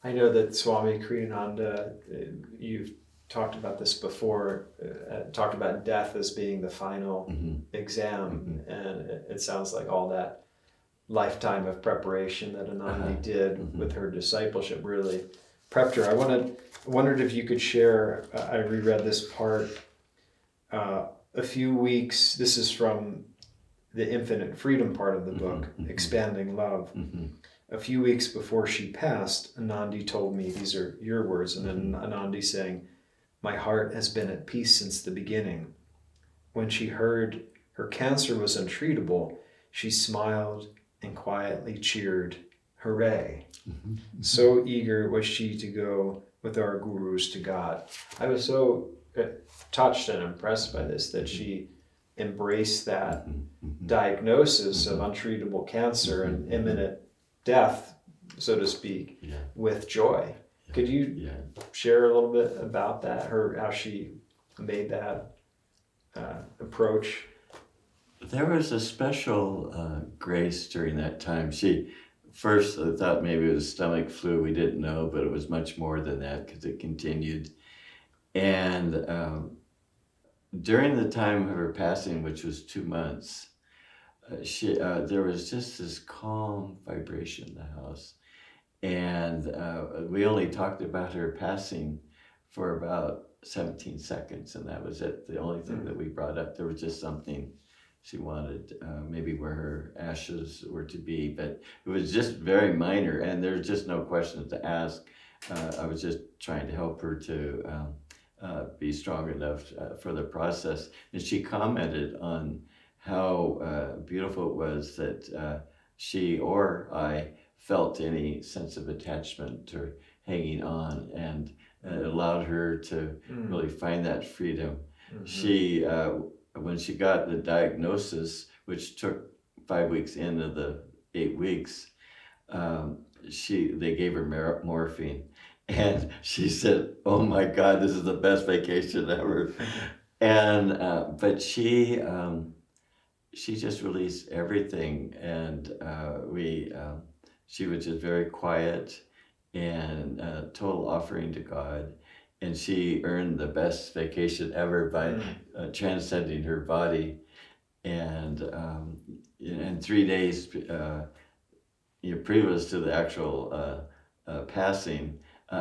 I know that Swami Kriyananda, you've talked about this before, talked about death as being the final exam, and it sounds like all that lifetime of preparation that Anandi did with her discipleship really prepped her. Wondered if you could share. I reread this part a few weeks. This is from the Infinite Freedom part of the book, Expanding Love. A few weeks before she passed, Anandi told me, these are your words, and then Anandi saying, "My heart has been at peace since the beginning. When she heard her cancer was untreatable, she smiled and quietly cheered, 'Hooray!' So eager was she to go with our gurus to God." I was so touched and impressed by this, that she embraced that diagnosis of untreatable cancer and imminent death, so to speak, with joy. Could you share a little bit about that, how she made that approach? There was a special grace during that time. She first thought maybe it was stomach flu. We didn't know, but it was much more than that because it continued. And during the time of her passing, which was 2 months, there was just this calm vibration in the house. And we only talked about her passing for about 17 seconds, and that was it. The only thing that we brought up, there was just something she wanted, maybe where her ashes were to be, but it was just very minor, and there's just no questions to ask. I was just trying to help her to be strong enough for the process. And she commented on how beautiful it was that she or I felt any sense of attachment or hanging on, and it allowed her to really find that freedom. She, when she got the diagnosis, which took 5 weeks into the 8 weeks, they gave her morphine, and she said, "Oh my God, this is the best vacation ever." And but she just released everything, and she was just very quiet and total offering to God. And she earned the best vacation ever by transcending her body. And in 3 days previous to the actual passing,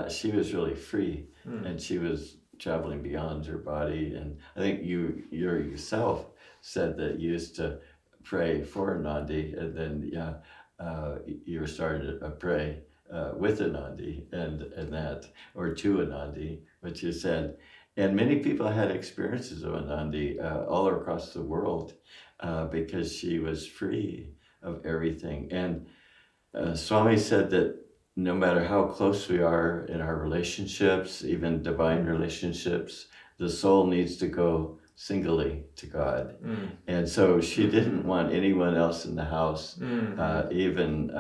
she was really free, and she was traveling beyond her body. And I think you yourself said that you used to pray for Anandi, and then you were starting to pray with Anandi and that, or to Anandi, which you said. And many people had experiences of Anandi all across the world because she was free of everything. And Swami said that no matter how close we are in our relationships, even divine relationships, the soul needs to go singly to God. And so she didn't want anyone else in the house, even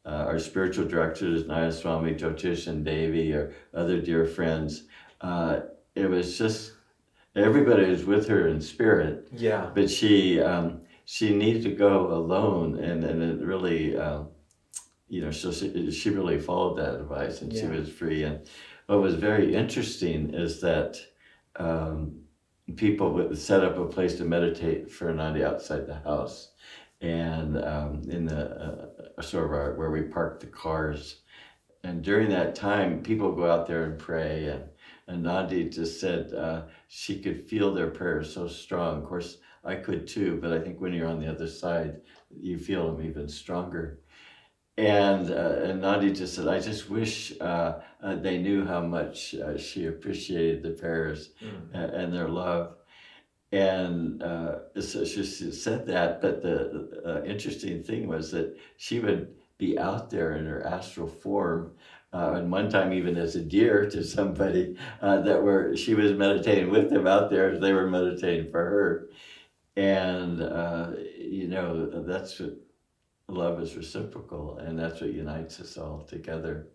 our spiritual directors, Nayaswami, Jyotish, and Devi, or other dear friends. It was just, everybody was with her in spirit. Yeah. But she needed to go alone, and it really, so she really followed that advice, and she was free. And what was very interesting is that people would set up a place to meditate for Anandi outside the house, and in the sort of where we parked the cars. And during that time, people go out there and pray, and Anandi just said she could feel their prayers so strong. Of course, I could too, but I think when you're on the other side, you feel them even stronger. And Nandi just said, "I just wish they knew how much she appreciated the prayers and their love." And so she said that, but the interesting thing was that she would be out there in her astral form, and one time even as a deer to somebody she was meditating with them out there as they were meditating for her. And that's what love is, reciprocal, and that's what unites us all together.